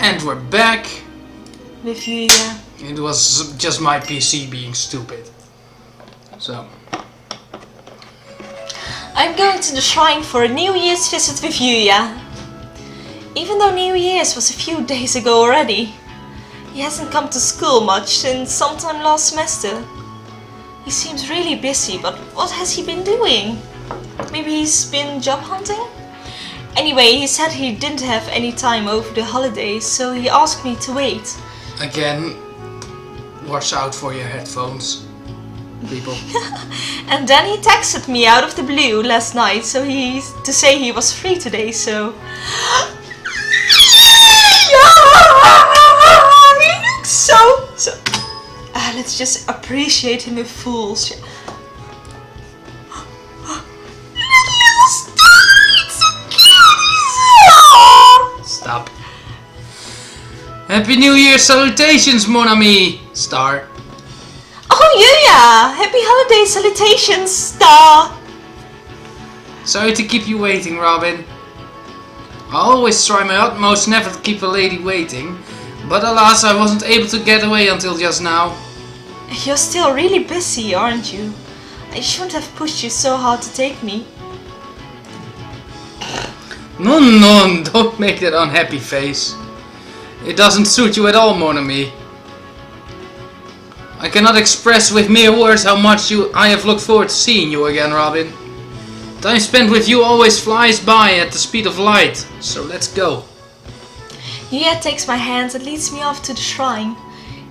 And we're back. With you, yeah. It was just my PC being stupid. So. I'm going to the shrine for a New Year's visit with Yuya. Even though New Year's was a few days ago already. He hasn't come to school much since sometime last semester. He seems really busy, but what has he been doing? Maybe he's been job hunting? Anyway, he said he didn't have any time over the holidays, so he asked me to wait. Again, watch out for your headphones, people. And then he texted me out of the blue last night to say he was free today, so... He looks so... let's just appreciate him in full. Stop. Happy New Year salutations, mon ami, Star. Oh yeah! Happy holiday salutations, Star. Sorry to keep you waiting, Robin. I always try my utmost never to keep a lady waiting, but alas, I wasn't able to get away until just now. You're still really busy, aren't you? I shouldn't have pushed you so hard to take me. No, don't make that unhappy face. It doesn't suit you at all, mon ami. I cannot express with mere words how much I have looked forward to seeing you again, Robin. Time spent with you always flies by at the speed of light, so let's go. Yuya takes my hand and leads me off to the shrine.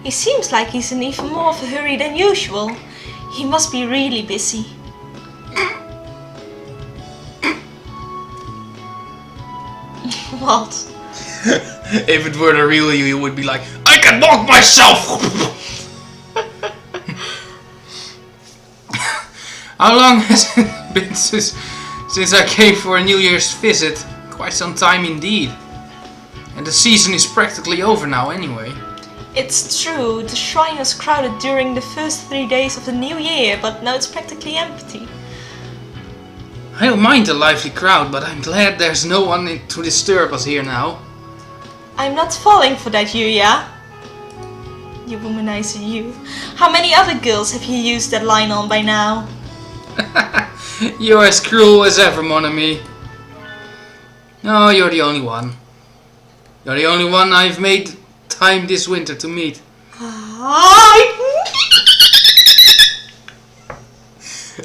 He seems like he's in even more of a hurry than usual. He must be really busy. What? If it were the real you would be like, I can walk myself! How long has it been since I came for a New Year's visit? Quite some time indeed. And the season is practically over now anyway. It's true, the shrine was crowded during the first 3 days of the new year, but now it's practically empty. I don't mind the lively crowd, but I'm glad there's no one to disturb us here now. I'm not falling for that, Yuya. You womanizer, you. How many other girls have you used that line on by now? You're as cruel as ever, mon ami. No, you're the only one. You're the only one I've made time this winter to meet.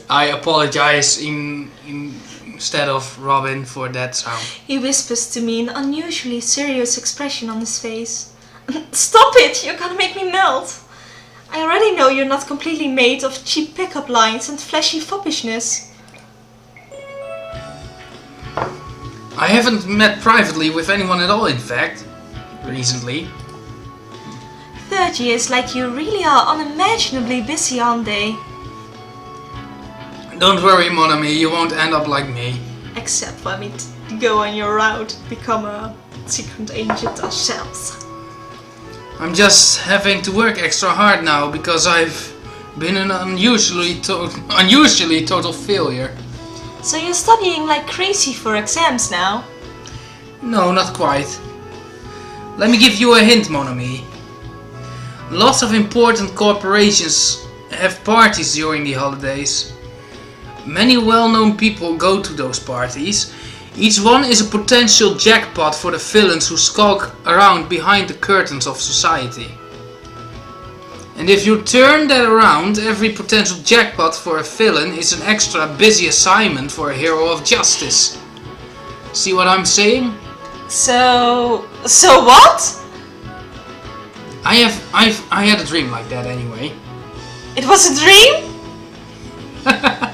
I apologize instead of Robin for that sound. He whispers to me, an unusually serious expression on his face. Stop it! You're gonna make me melt. I already know you're not completely made of cheap pickup lines and flashy foppishness. I haven't met privately with anyone at all, in fact, recently. 3rd years like you really are unimaginably busy, aren't they? Don't worry, mon ami, you won't end up like me. Except when we go on your route, become a secret agent ourselves. I'm just having to work extra hard now because I've been an unusually total failure. So you're studying like crazy for exams now? No, not quite. Let me give you a hint, mon ami. Lots of important corporations have parties during the holidays. Many well-known people go to those parties. Each one is a potential jackpot for the villains who skulk around behind the curtains of society. And if you turn that around, every potential jackpot for a villain is an extra busy assignment for a hero of justice. See what I'm saying? So what? I had a dream like that anyway. It was a dream?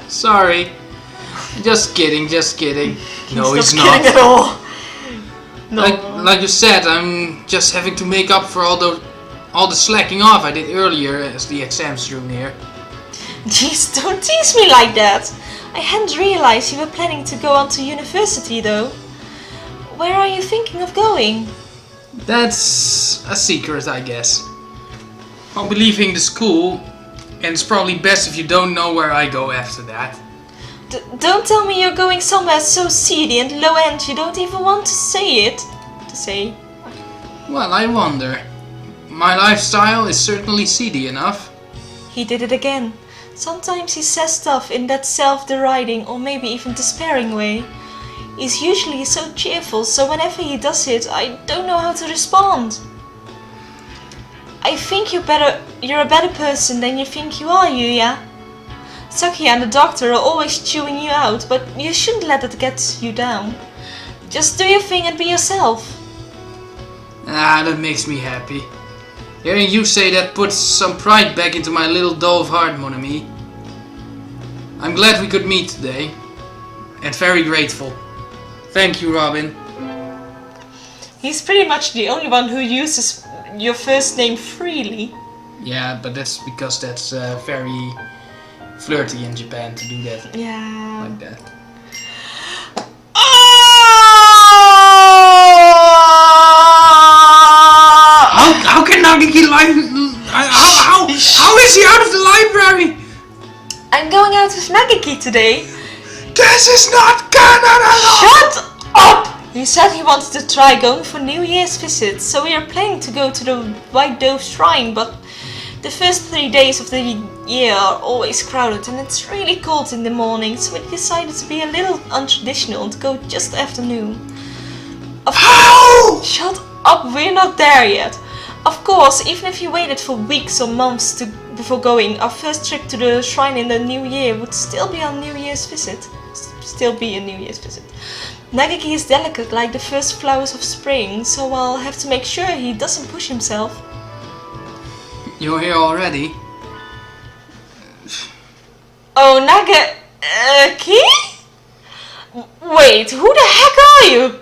Sorry. Just kidding. No, He's it's not not. kidding at all. No. Like you said, I'm just having to make up for all the slacking off I did earlier as the exams drew near. Jeez, don't tease me like that. I hadn't realized you were planning to go on to university though. Where are you thinking of going? That's a secret, I guess. I'll be leaving the school, and it's probably best if you don't know where I go after that. Don't tell me you're going somewhere so seedy and low-end you don't even want to say it. Well, I wonder. My lifestyle is certainly seedy enough. He did it again. Sometimes he says stuff in that self-deriding or maybe even despairing way. He's usually so cheerful, so whenever he does it, I don't know how to respond. I think you're a better person than you think you are, Yuya. Saki and the doctor are always chewing you out, but you shouldn't let it get you down. Just do your thing and be yourself. That makes me happy. Hearing you say that puts some pride back into my little doe of heart, mon ami. I'm glad we could meet today. And very grateful. Thank you, Robin. He's pretty much the only one who uses your first name freely. Yeah, but that's because that's very flirty in Japan to do that. Yeah. Like that. How can Nagiki how is he out of the library? I'm going out with Nagiki today. This is not canon at all! Shut up! He said he wanted to try going for New Year's visit, so we are planning to go to the White Dove Shrine, but the first 3 days of the year are always crowded and it's really cold in the morning, so we decided to be a little untraditional and go just afternoon. How? Shut up, we're not there yet. Of course, even if you waited for weeks or months before going, our first trip to the shrine in the new year would still be a New Year's visit. Nagiki is delicate like the first flowers of spring, so I'll have to make sure he doesn't push himself. You're here already? Oh, Nagaki? Wait, who the heck are you?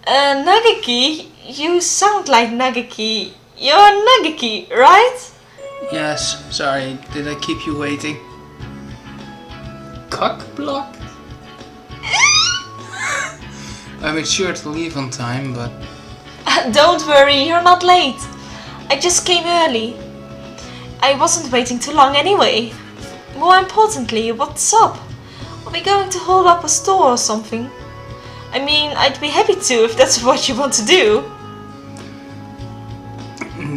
Nagaki, you sound like Nagaki. You're Nagaki, right? Yes, sorry, did I keep you waiting? Cock blocked? I made sure to leave on time, but... Don't worry, you're not late. I just came early. I wasn't waiting too long anyway. More importantly, what's up? Are we going to hold up a store or something? I mean, I'd be happy to if that's what you want to do.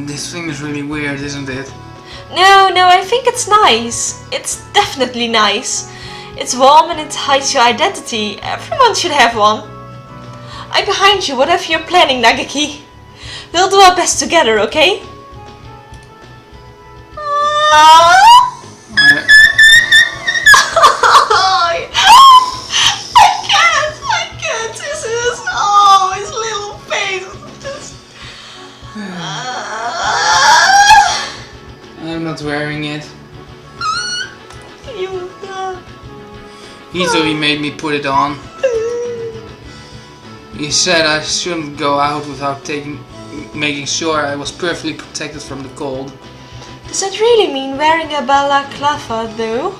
This thing is really weird, isn't it? No, I think it's nice. It's definitely nice. It's warm and it hides your identity. Everyone should have one. I'm behind you, whatever you're planning, Nagaki. We'll do our best together, okay? I can't. This is his little face. I'm not wearing it. You. He made me put it on. He said I shouldn't go out without making sure I was perfectly protected from the cold. Does that really mean wearing a balaclava, though?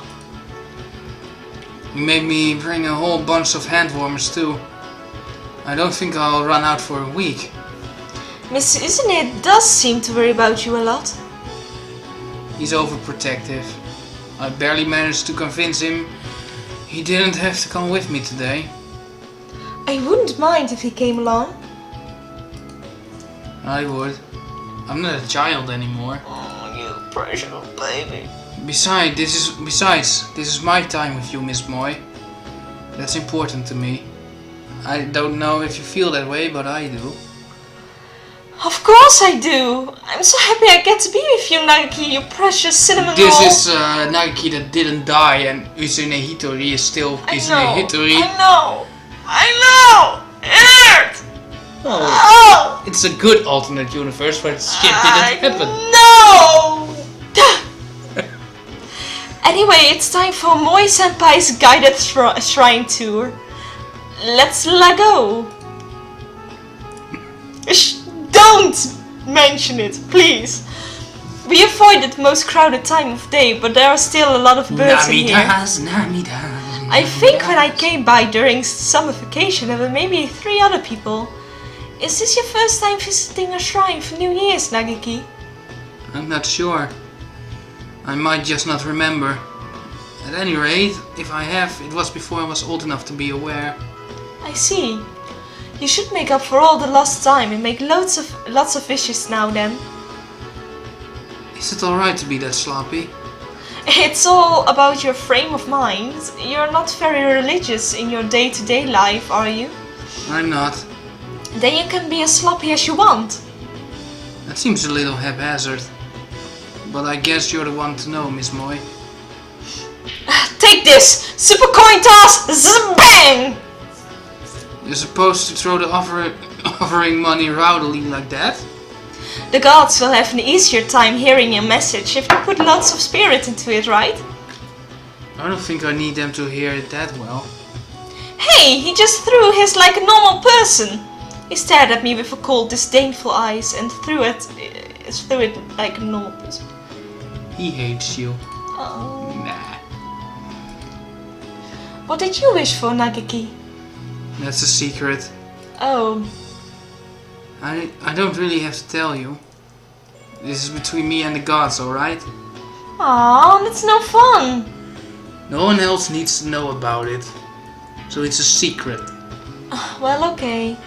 He made me bring a whole bunch of hand warmers too. I don't think I'll run out for a week. Miss Usenet does seem to worry about you a lot. He's overprotective. I barely managed to convince him he didn't have to come with me today. I wouldn't mind if he came along. I would. I'm not a child anymore. Oh, you precious baby. Besides, this is my time with you, Miss Moy. That's important to me. I don't know if you feel that way, but I do. Of course I do. I'm so happy I get to be with you, Nagaki, you precious cinnamon roll. This is Nagaki that didn't die, and Usune Hitori is still Usune Hitori. I know! It! Oh, it's a good alternate universe where shit didn't happen. No! Anyway, it's time for Moi Senpai's guided shrine tour. Let's let go. Don't mention it, please. We avoided the most crowded time of day, but there are still a lot of birds in here. I think when I came by during summer vacation, there were maybe 3 other people. Is this your first time visiting a shrine for New Year's, Nagaki? I'm not sure. I might just not remember. At any rate, if I have, it was before I was old enough to be aware. I see. You should make up for all the lost time and make lots of wishes now then. Is it alright to be that sloppy? It's all about your frame of mind. You're not very religious in your day-to-day life, are you? I'm not. Then you can be as sloppy as you want. That seems a little haphazard. But I guess you're the one to know, Miss Moy. Take this! Super coin toss! Bang! You're supposed to throw the offering money rowdily like that? The gods will have an easier time hearing your message if you put lots of spirit into it, right? I don't think I need them to hear it that well. Hey, he just threw his like a normal person. He stared at me with a cold, disdainful eyes and threw it like a normal person. He hates you. Oh. Nah. What did you wish for, Nagiki? That's a secret. Oh. I don't really have to tell you. This is between me and the gods, alright? Aw, that's no fun. No one else needs to know about it. So it's a secret. Well, okay.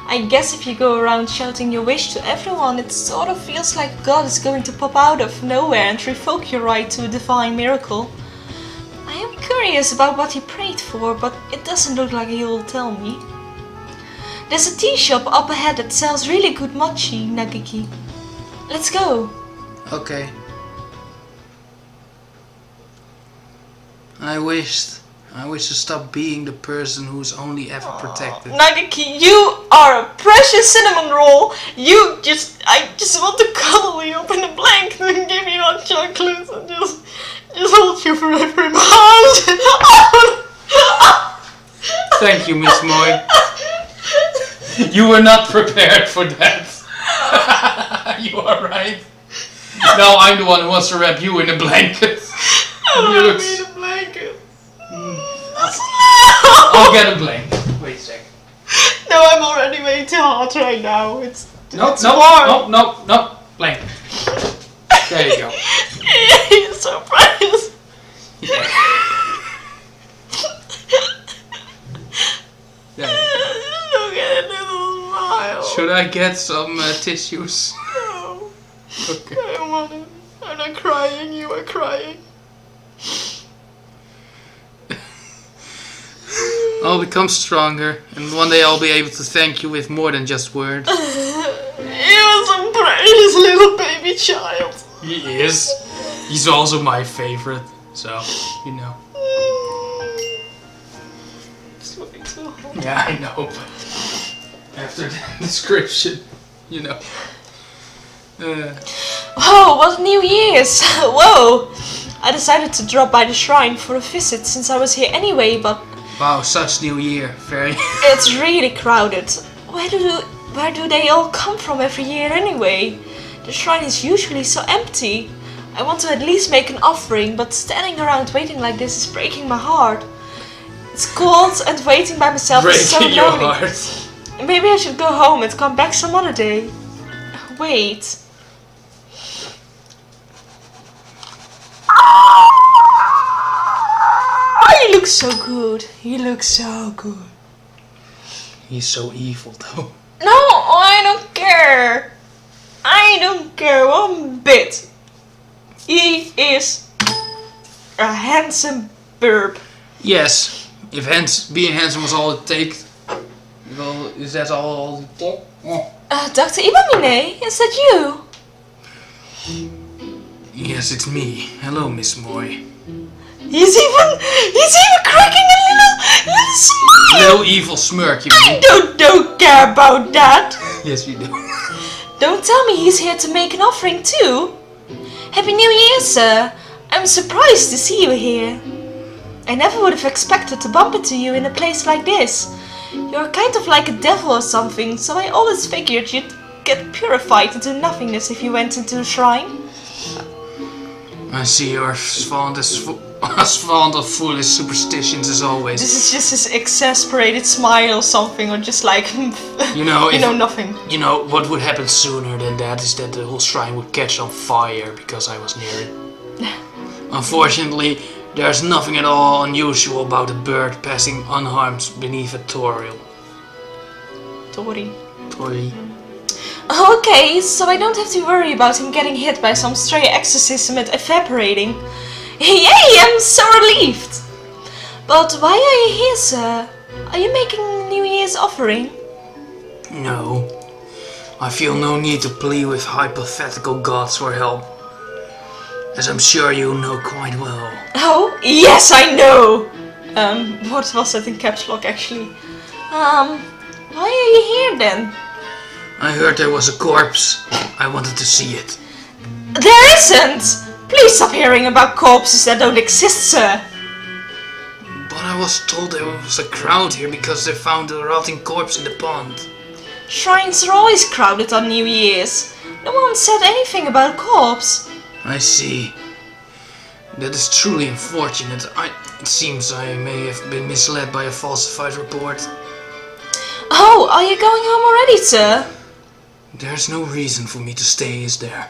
I guess if you go around shouting your wish to everyone, it sort of feels like God is going to pop out of nowhere and revoke your right to a divine miracle. I am curious about what he prayed for, but it doesn't look like he will tell me. There's a tea shop up ahead that sells really good mochi, Nagiki. Let's go. Okay. I wish to stop being the person who's only ever protected. Nagiki, you are a precious cinnamon roll. I just want to cuddle you up in a blanket and give you hot chocolate and just hold you forever in my arms. Thank you, Miss Moy. You were not prepared for that. You are right. Now I'm the one who wants to wrap you in a blanket. I don't want to be in a blanket. I'll get a blanket. Wait a second. No, I'm already way too hot right now. It's warm. No. Blanket. There you go. You're so precious. Yeah. There you go. Look at a little smile. Should I get some tissues? No. Okay. I don't want it. I'm not crying. You are crying. I'll become stronger, and one day I'll be able to thank you with more than just words. You're some precious little baby child. He is. He's also my favorite, so, you know. It's way too hot. Yeah, I know, but after that description, you know. Whoa, what a New Year's! Whoa! I decided to drop by the shrine for a visit since I was here anyway, but... Wow, such New Year. Very... It's really crowded. Where do they all come from every year anyway? The shrine is usually so empty. I want to at least make an offering, but standing around waiting like this is breaking my heart. It's cold and waiting by myself is so breaking your lonely. heart. Maybe I should go home and come back some other day. Wait. He looks so good. He looks so good. He's so evil, though. No, I don't care. I don't care one bit. He is a handsome burp. Yes, if being handsome was all it takes, well, is that all it takes? Dr. Ibamine, is that you? Yes, it's me. Hello, Miss Moy. He's even cracking a little smile. Little evil smirk, you mean? I don't care about that. Yes, you do. Don't tell me he's here to make an offering too. Happy New Year, sir. I'm surprised to see you here. I never would have expected to bump into you in a place like this. You're kind of like a devil or something, so I always figured you'd get purified into nothingness if you went into a shrine. I see you're as fond of foolish superstitions as always. This is just his exasperated smile or something, or just like, you know, nothing. You know, what would happen sooner than that is that the whole shrine would catch on fire because I was near it. Unfortunately, there's nothing at all unusual about a bird passing unharmed beneath a tutorial. Tori. Tori. Okay, so I don't have to worry about him getting hit by some stray exorcism and evaporating. Yay, I'm so relieved! But why are you here, sir? Are you making a New Year's offering? No. I feel no need to plead with hypothetical gods for help, as I'm sure you know quite well. Oh, yes, I know! What was that in caps lock, actually? Why are you here then? I heard there was a corpse. I wanted to see it. There isn't! Please stop hearing about corpses that don't exist, sir. But I was told there was a crowd here because they found a rotting corpse in the pond. Shrines are always crowded on New Year's. No one said anything about a corpse. I see. That is truly unfortunate. It seems I may have been misled by a falsified report. Oh, are you going home already, sir? There's no reason for me to stay, is there?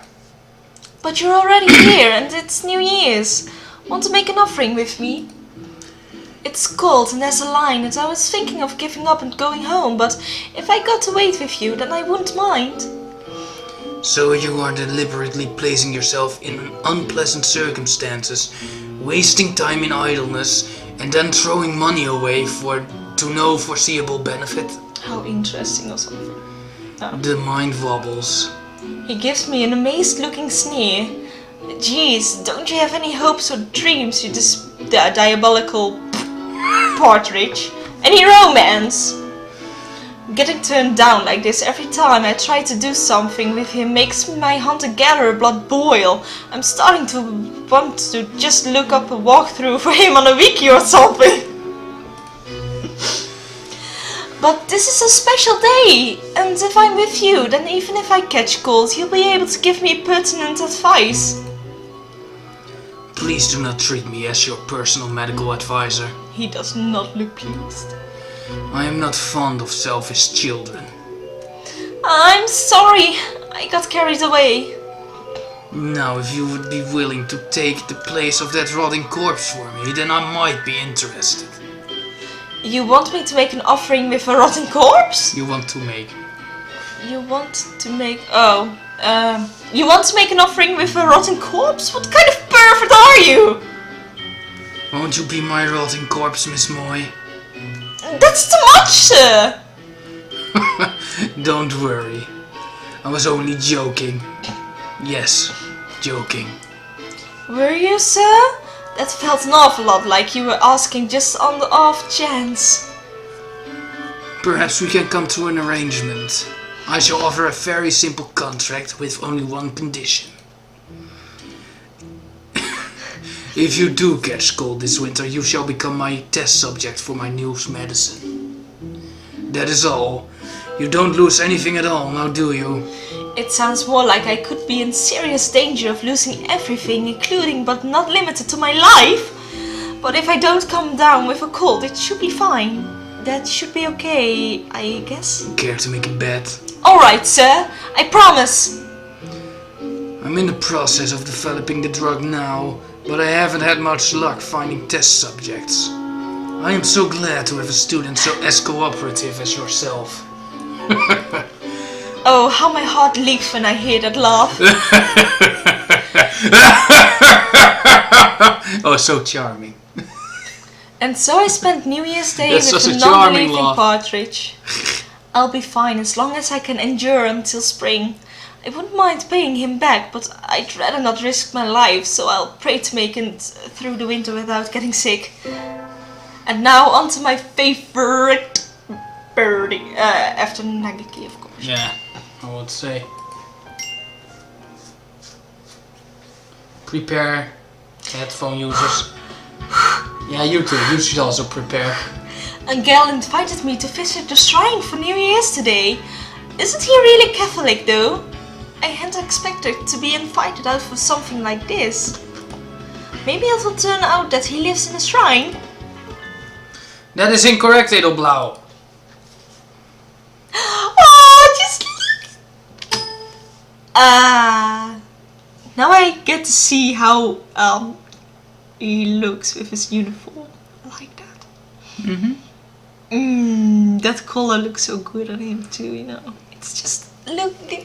But you're already here and it's New Year's. Want to make an offering with me? It's cold and there's a line and I was thinking of giving up and going home, but if I got to wait with you, then I wouldn't mind. So you are deliberately placing yourself in unpleasant circumstances, wasting time in idleness, and then throwing money away to no foreseeable benefit? How interesting or something. Oh. The mind wobbles. He gives me an amazed looking sneer. Jeez, don't you have any hopes or dreams, you diabolical partridge? Any romance? Getting turned down like this every time I try to do something with him makes my hunter-gatherer blood boil. I'm starting to want to just look up a walkthrough for him on a wiki or something. But this is a special day, and if I'm with you, then even if I catch cold, you'll be able to give me pertinent advice. Please do not treat me as your personal medical advisor. He does not look pleased. I am not fond of selfish children. I'm sorry, I got carried away. Now, if you would be willing to take the place of that rotting corpse for me, then I might be interested. You want me to make an offering with a rotten corpse? You want to make... You want to make... Oh, you want to make an offering with a rotten corpse? What kind of pervert are you? Won't you be my rotting corpse, Miss Moy? That's too much, sir! Don't worry. I was only joking. Yes, joking. Were you, sir? That felt an awful lot like you were asking just on the off chance. Perhaps we can come to an arrangement. I shall offer a very simple contract with only one condition. If you do catch cold this winter, you shall become my test subject for my new medicine. That is all. You don't lose anything at all, now do you? It sounds more like I could be in serious danger of losing everything, including but not limited to my life. But if I don't come down with a cold, it should be fine. That should be okay, I guess. Care to make a bet? Alright, sir. I promise. I'm in the process of developing the drug now, but I haven't had much luck finding test subjects. I am so glad to have a student so as cooperative as yourself. Oh, how my heart leaps when I hear that laugh. Oh, so charming. And so I spent New Year's Day That's with such a a charming non-believing laugh. partridge. I'll be fine as long as I can endure until spring. I wouldn't mind paying him back, but I'd rather not risk my life, so I'll pray to make it through the winter without getting sick. And now on to my favorite birdie, after Nagiki, of course. Yeah, I would say. Prepare, headphone users. Yeah, you too, you should also prepare. A gal invited me to visit the shrine for New Year's today. Isn't he really Catholic though? I hadn't expected to be invited out for something like this. Maybe it will turn out that he lives in a shrine. That is incorrect, Edelblau. Oh, just look! Now I get to see how he looks with his uniform. I like that. That color looks so good on him too, you know. It's just look. You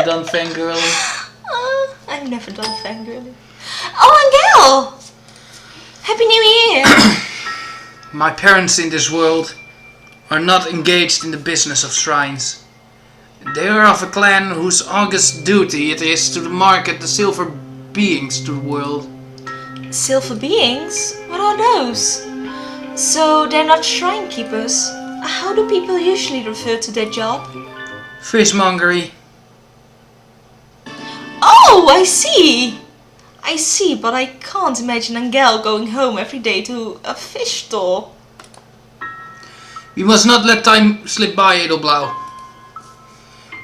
done fangirling? I've never done fangirling. Oh, Angel! Happy New Year! My parents in this world are not engaged in the business of shrines. They are of a clan whose august duty it is to market the silver beings to the world. Silver beings? What are those? So they're not shrine keepers. How do people usually refer to their job? Fishmongery. Oh, I see! I see, but I can't imagine Angel going home every day to a fish store. We must not let time slip by, Edelblau.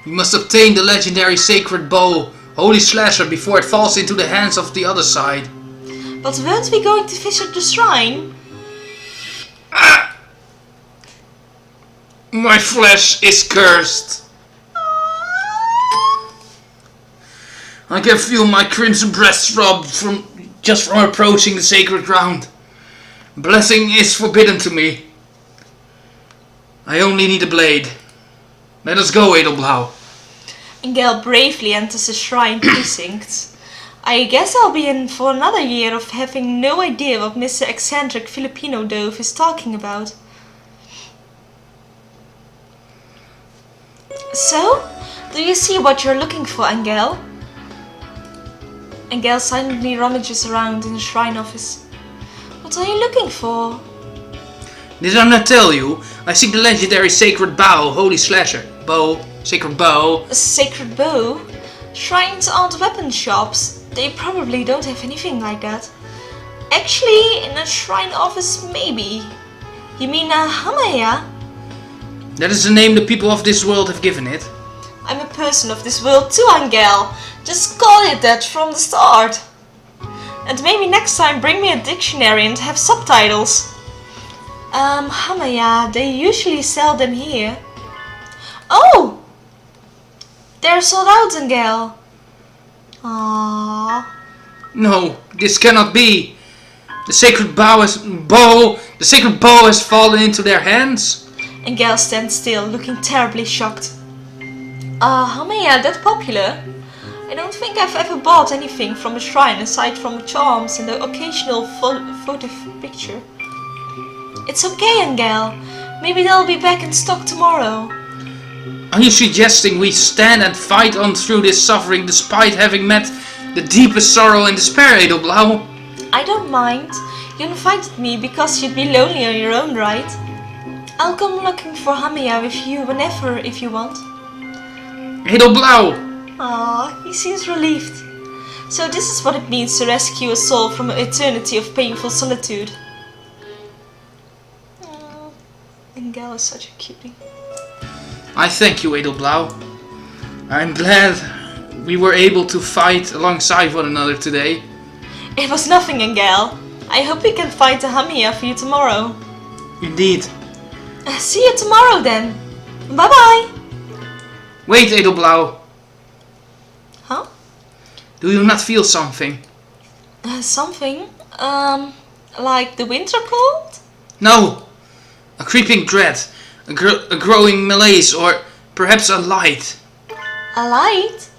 We must obtain the legendary sacred bow, Holy Slasher, before it falls into the hands of the other side. But weren't we going to fish at the shrine? My flesh is cursed. I can feel my crimson breast throb from approaching the sacred ground. Blessing is forbidden to me. I only need a blade. Let us go, Edelblau. Angel bravely enters the shrine precinct. I guess I'll be in for another year of having no idea what Mr. Eccentric Filipino Dove is talking about. So, do you see what you're looking for, Angel? Angel silently rummages around in the shrine office. What are you looking for? Did I not tell you? I seek the legendary sacred bow, Holy Slasher. Bow, sacred bow. A sacred bow? Shrines aren't weapon shops. They probably don't have anything like that. Actually, in a shrine office, maybe. You mean a Hamaya? That is the name the people of this world have given it. I'm a person of this world too, Angel. Just call it that from the start. And maybe next time bring me a dictionary and have subtitles. Hamaya, they usually sell them here. Oh! They're sold out, Angel. Aww. No, this cannot be. The sacred bow has fallen into their hands. Angel stands still, looking terribly shocked. Hamaya, that popular? I don't think I've ever bought anything from a shrine aside from charms and the occasional photo picture. It's okay, Angel. Maybe they'll be back in stock tomorrow. Are you suggesting we stand and fight on through this suffering despite having met the deepest sorrow and despair, Edelblau? I don't mind. You invited me because you'd be lonely on your own, right? I'll come looking for Hamaya with you whenever if you want. Edelblau! He seems relieved. So this is what it means to rescue a soul from an eternity of painful solitude. Angel is such a cutie. I thank you, Edelblau. I'm glad we were able to fight alongside one another today. It was nothing, Angel. I hope we can find a Hamaya for you tomorrow. Indeed. See you tomorrow then. Bye bye. Wait, Edelblau. Huh? Do you not feel something? Something? Like the winter cold? No. A creeping dread. A growing malaise, or perhaps a light. A light?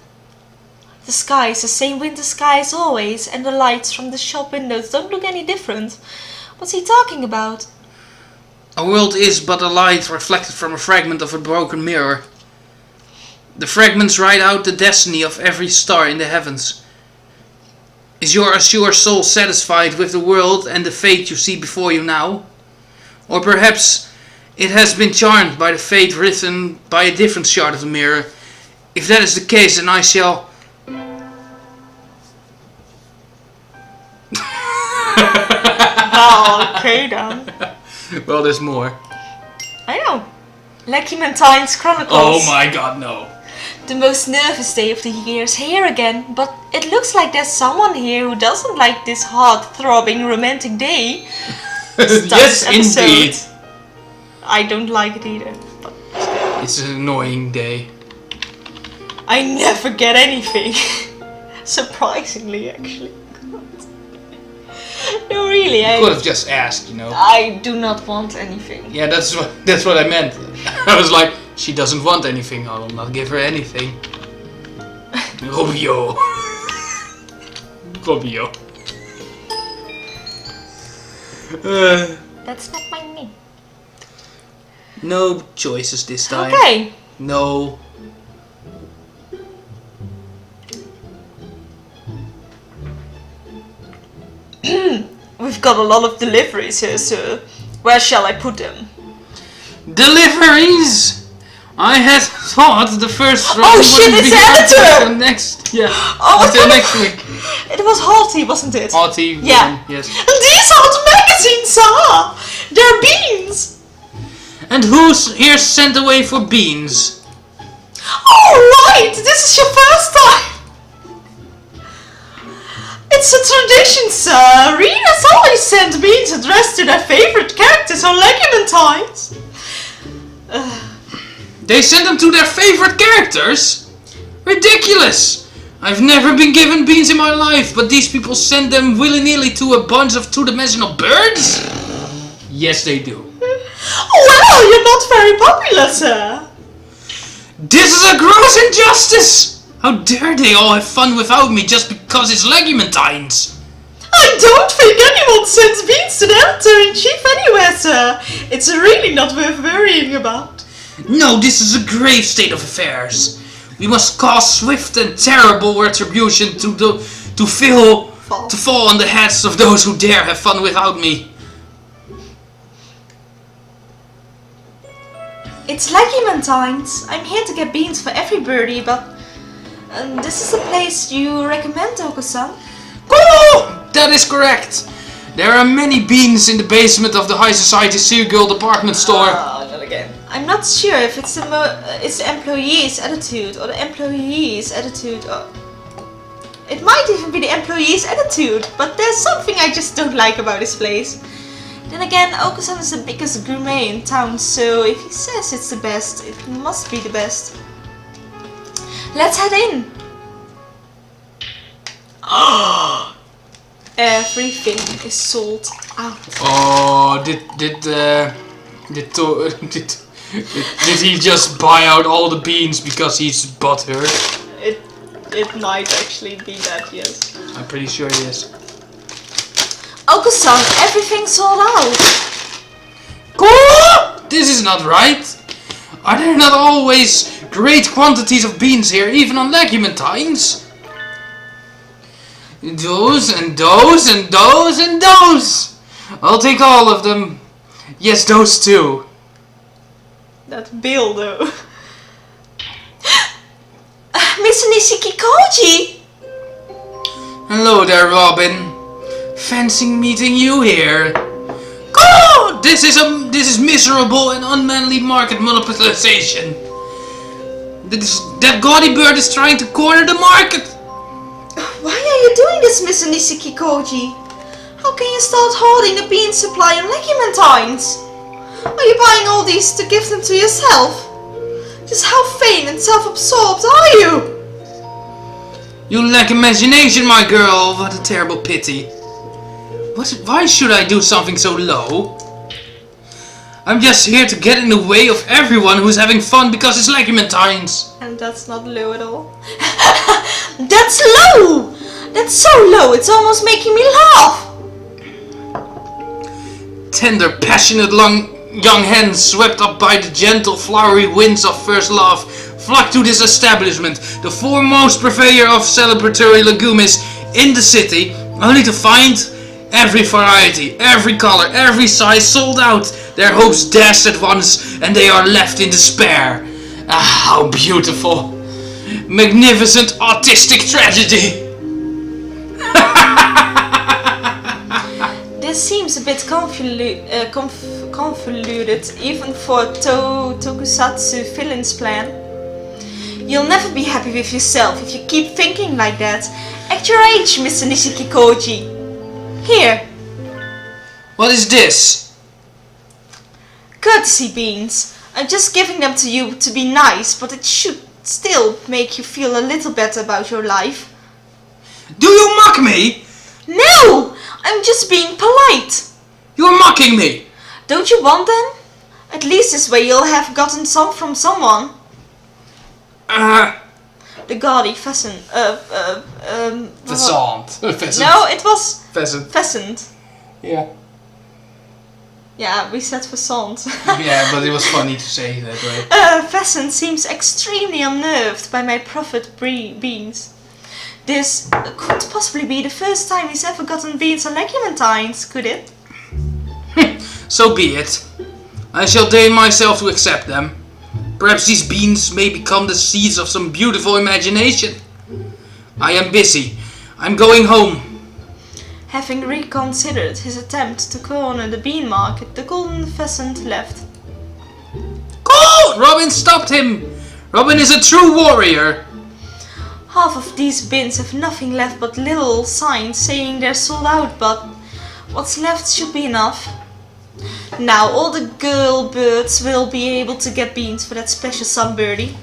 The sky is the same winter sky as always, and the lights from the shop windows don't look any different. What's he talking about? A world is but a light reflected from a fragment of a broken mirror. The fragments write out the destiny of every star in the heavens. Is your azure soul satisfied with the world and the fate you see before you now? Or perhaps it has been charmed by the fate written by a different shard of the mirror. If that is the case, then I shall... Oh, okay then. Well, there's more. I know. Lucky Mantine's Chronicles. Oh my god, no. The most nervous day of the year is here again, but it looks like there's someone here who doesn't like this heart-throbbing romantic day. Yes, indeed. I don't like it either. But it's an annoying day. I never get anything. Surprisingly, actually. No, really, I could have just asked, you know. I do not want anything. Yeah, that's what I meant. I was like, she doesn't want anything, I will not give her anything. Romeo. Romeo. That's not my name. No choices this time. Okay. No. We've got a lot of deliveries here, so where shall I put them? Deliveries! I had thought the first round Oh shit, wouldn't it's be editor! until next, yeah, Oh, until next week. It was Halty, wasn't it? Halty, Yeah. yes. And these hot magazines are! They're beans! And who's here sent away for beans? Oh right! This is your first time! It's a tradition, sir! Readers always send beans addressed to their favorite characters on Legumentides! They send them to their favorite characters? Ridiculous! I've never been given beans in my life, but these people send them willy-nilly to a bunch of two-dimensional birds? Yes, they do. Well, you're not very popular, sir! This is a gross injustice! How dare they all have fun without me just because it's Legumentides? I don't think anyone sends beans to the editor-in-chief anywhere, sir! It's really not worth worrying about. No, this is a grave state of affairs. We must cause swift and terrible retribution to fall on the heads of those who dare have fun without me. It's Legumentides. I'm here to get beans for every birdie, but this is the place you recommend, Oko-san? Oh, that is correct. There are many beans in the basement of the High Society Seagirl department store. Not again. I'm not sure if it's the employee's attitude or the employee's attitude, or it might even be the employee's attitude, but there's something I just don't like about this place. Then again, Oko-san is the biggest gourmet in town, so if he says it's the best, it must be the best. Let's head in. Everything is sold out. Oh, did he just buy out all the beans because he's butthurt? It might actually be that, yes. I'm pretty sure he is. Oko-san, everything's sold out. This is not right. Are there not always great quantities of beans here, even on Legumentides? Those and those and those and those. I'll take all of them. Yes, those too. That bill, though. Mr. Nishiki-koji! Hello there, Robin. Fancy meeting you here. Oh, this is miserable and unmanly market monopolization. That gaudy bird is trying to corner the market. Why are you doing this, Mr. Nishiki-koji? How can you start holding the bean supply on Legumentides? Are you buying all these to give them to yourself? Just how vain and self-absorbed are you? You lack imagination, my girl. What a terrible pity. Why should I do something so low? I'm just here to get in the way of everyone who's having fun because it's Legumentides. And that's not low at all. That's low! That's so low, it's almost making me laugh! Tender, passionate young hands swept up by the gentle, flowery winds of first love flock to this establishment, the foremost purveyor of celebratory legumes in the city, only to find every variety, every color, every size sold out. Their hopes dashed at once, and they are left in despair. Ah, how beautiful! Magnificent autistic tragedy! This seems a bit convoluted even for Tokusatsu villain's plan. You'll never be happy with yourself if you keep thinking like that. Act your age, Mr. Nishiki-koji. Here. What is this? Courtesy beans. I'm just giving them to you to be nice, but it should still make you feel a little better about your life. Do you mock me? No! I'm just being polite. You're mocking me! Don't you want them? At least this way you'll have gotten some from someone. The gaudy pheasant. Pheasant. No, it was Pheasant. pheasant. Yeah. Yeah, we said pheasant. Yeah, but it was funny to say that way. Pheasant seems extremely unnerved by my proffered beans. This couldn't possibly be the first time he's ever gotten beans or legumentines, could it? So be it. I shall deign myself to accept them. Perhaps these beans may become the seeds of some beautiful imagination. I am busy. I'm going home. Having reconsidered his attempt to corner the bean market, the golden pheasant left. Go! Robin stopped him! Robin is a true warrior! Half of these bins have nothing left but little signs saying they're sold out, but what's left should be enough. Now all the girl birds will be able to get beans for that special sunbirdie.